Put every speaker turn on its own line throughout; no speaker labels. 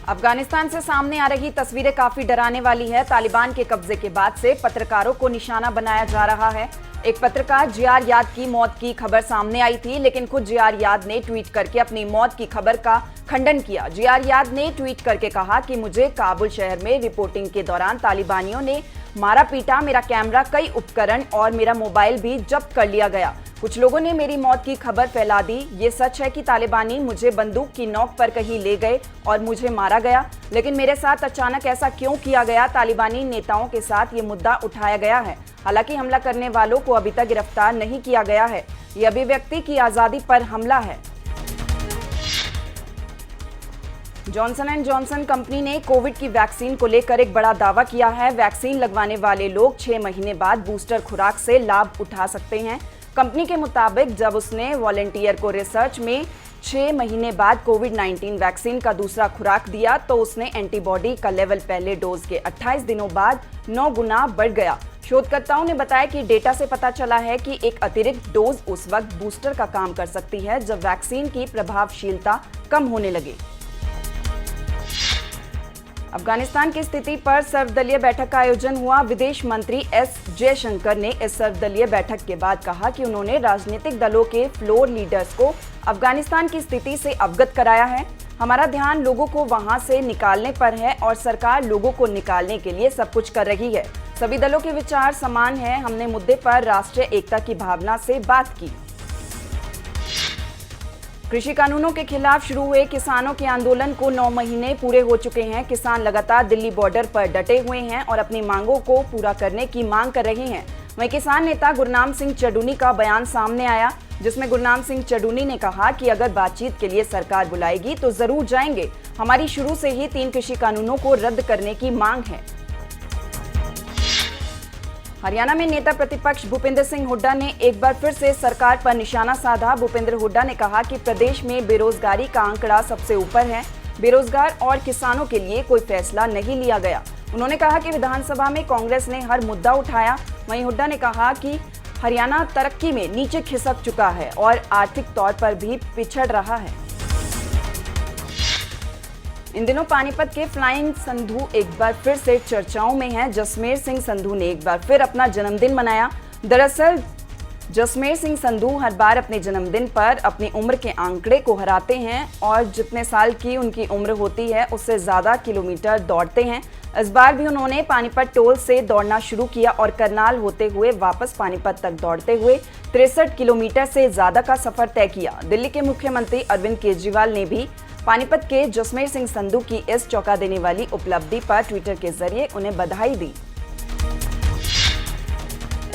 अफगानिस्तान से सामने आ रही तस्वीरें काफी डराने वाली है। तालिबान के कब्जे के बाद से पत्रकारों को निशाना बनाया जा रहा है। एक पत्रकार जियार याद की मौत की खबर सामने आई थी, लेकिन खुद जियार याद ने ट्वीट करके अपनी मौत की खबर का खंडन किया। जियार याद ने ट्वीट करके कहा कि मुझे काबुल शहर में रिपोर्टिंग के दौरान तालिबानियों ने मारा पीटा, मेरा कैमरा, कई उपकरण और मेरा मोबाइल भी जब्त कर लिया गया। कुछ लोगों ने मेरी मौत की खबर फैला दी। ये सच है कि तालिबानी मुझे बंदूक की नोक पर कहीं ले गए और मुझे मारा गया, लेकिन मेरे साथ अचानक ऐसा क्यों किया गया? तालिबानी नेताओं के साथ ये मुद्दा उठाया गया है। हालांकि हमला करने वालों को अभी तक गिरफ्तार नहीं किया गया है। ये अभिव्यक्ति की आजादी पर हमला है। जॉनसन एंड जॉनसन कंपनी ने कोविड की वैक्सीन को लेकर एक बड़ा दावा किया है। वैक्सीन लगवाने वाले लोग 6 महीने बाद बूस्टर खुराक से लाभ उठा सकते हैं। कंपनी के मुताबिक जब उसने वॉलंटियर को रिसर्च में 6 महीने बाद कोविड-19 वैक्सीन का दूसरा खुराक दिया तो उसने एंटीबॉडी का लेवल पहले डोज के 28 दिनों बाद 9 गुना बढ़ गया। शोधकर्ताओं ने बताया कि डेटा से पता चला है कि एक अतिरिक्त डोज उस वक्त बूस्टर का काम कर सकती है जब वैक्सीन की प्रभावशीलता कम होने लगे। अफगानिस्तान की स्थिति पर सर्वदलीय बैठक का आयोजन हुआ। विदेश मंत्री एस जयशंकर ने इस सर्वदलीय बैठक के बाद कहा कि उन्होंने राजनीतिक दलों के फ्लोर लीडर्स को अफगानिस्तान की स्थिति से अवगत कराया है। हमारा ध्यान लोगों को वहां से निकालने पर है और सरकार लोगों को निकालने के लिए सब कुछ कर रही है। सभी दलों के विचार समान हैं। हमने मुद्दे पर राष्ट्रीय एकता की भावना से बात की। कृषि कानूनों के खिलाफ शुरू हुए किसानों के आंदोलन को 9 महीने पूरे हो चुके हैं। किसान लगातार दिल्ली बॉर्डर पर डटे हुए हैं और अपनी मांगों को पूरा करने की मांग कर रहे हैं। वहीं किसान नेता गुरनाम सिंह चडूनी का बयान सामने आया, जिसमें गुरनाम सिंह चडूनी ने कहा कि अगर बातचीत के लिए सरकार बुलाएगी तो जरूर जाएंगे। हमारी शुरू से ही 3 कृषि कानूनों को रद्द करने की मांग है। हरियाणा में नेता प्रतिपक्ष भूपेंद्र सिंह हुड्डा ने एक बार फिर से सरकार पर निशाना साधा। भूपेंद्र हुड्डा ने कहा कि प्रदेश में बेरोजगारी का आंकड़ा सबसे ऊपर है। बेरोजगार और किसानों के लिए कोई फैसला नहीं लिया गया। उन्होंने कहा कि विधानसभा में कांग्रेस ने हर मुद्दा उठाया। वहीं हुड्डा ने कहा कि हरियाणा तरक्की में नीचे खिसक चुका है और आर्थिक तौर पर भी पिछड़ रहा है। इन दिनों पानीपत के फ्लाइंग संधू एक बार फिर से चर्चाओं में हैं। जसमेर सिंह संधू ने एक बार फिर अपना जन्मदिन मनाया। दरअसल जसमेर सिंह संधू हर बार अपने जन्मदिन पर अपनी उम्र के आंकड़े को हराते हैं और जितने साल की उनकी उम्र होती है उससे ज़्यादा किलोमीटर दौड़ते हैं। इस बार भी उन्होंने पानीपत टोल से दौड़ना शुरू किया और करनाल होते हुए वापस पानीपत तक दौड़ते हुए 63 किलोमीटर से ज़्यादा का सफर तय किया। दिल्ली के मुख्यमंत्री अरविंद केजरीवाल ने भी पानीपत के जसमेर सिंह संधू की इस चौंका देने वाली उपलब्धि पर ट्विटर के जरिए उन्हें बधाई दी।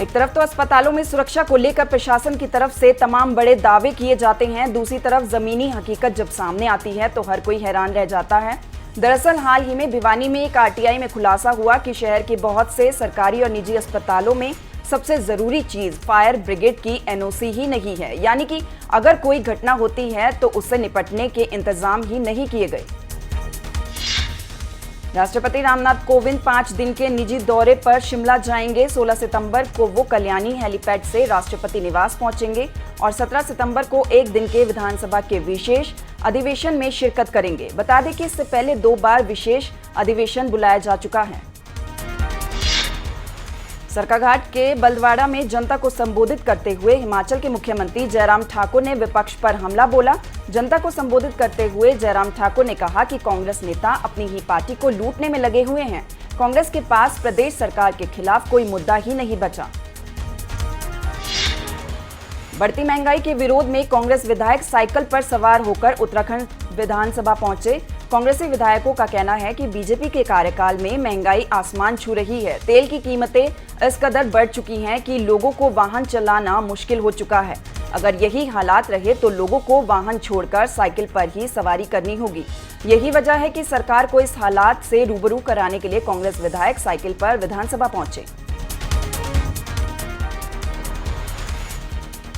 एक तरफ तो अस्पतालों में सुरक्षा को लेकर प्रशासन की तरफ से तमाम बड़े दावे किए जाते हैं, दूसरी तरफ जमीनी हकीकत जब सामने आती है तो हर कोई हैरान रह जाता है। दरअसल हाल ही में भिवानी में एक आरटीआई में खुलासा हुआ कि शहर के बहुत से सरकारी और निजी अस्पतालों में सबसे जरूरी चीज फायर ब्रिगेड की एनओसी ही नहीं है, यानी कि अगर कोई घटना होती है तो उससे निपटने के इंतजाम ही नहीं किए गए। राष्ट्रपति रामनाथ कोविंद 5 दिन के निजी दौरे पर शिमला जाएंगे। 16 सितंबर को वो कल्याणी हेलीपैड से राष्ट्रपति निवास पहुंचेंगे और 17 सितंबर को एक दिन के विधानसभा के विशेष अधिवेशन में शिरकत करेंगे। बता दें कि इससे पहले 2 बार विशेष अधिवेशन बुलाया जा चुका है। सरकाघाट के बलदवाड़ा में जनता को संबोधित करते हुए हिमाचल के मुख्यमंत्री जयराम ठाकुर ने विपक्ष पर हमला बोला। जनता को संबोधित करते हुए जयराम ठाकुर ने कहा कि कांग्रेस नेता अपनी ही पार्टी को लूटने में लगे हुए हैं। कांग्रेस के पास प्रदेश सरकार के खिलाफ कोई मुद्दा ही नहीं बचा। बढ़ती महंगाई के विरोध में कांग्रेस विधायक साइकिल पर सवार होकर उत्तराखंड विधानसभा पहुंचे। कांग्रेसी विधायकों का कहना है कि बीजेपी के कार्यकाल में महंगाई आसमान छू रही है। तेल की कीमतें इस कदर बढ़ चुकी हैं कि लोगों को वाहन चलाना मुश्किल हो चुका है। अगर यही हालात रहे तो लोगों को वाहन छोड़कर साइकिल पर ही सवारी करनी होगी। यही वजह है कि सरकार को इस हालात से रूबरू कराने के लिए कांग्रेस विधायक साइकिल पर विधानसभा पहुंचे।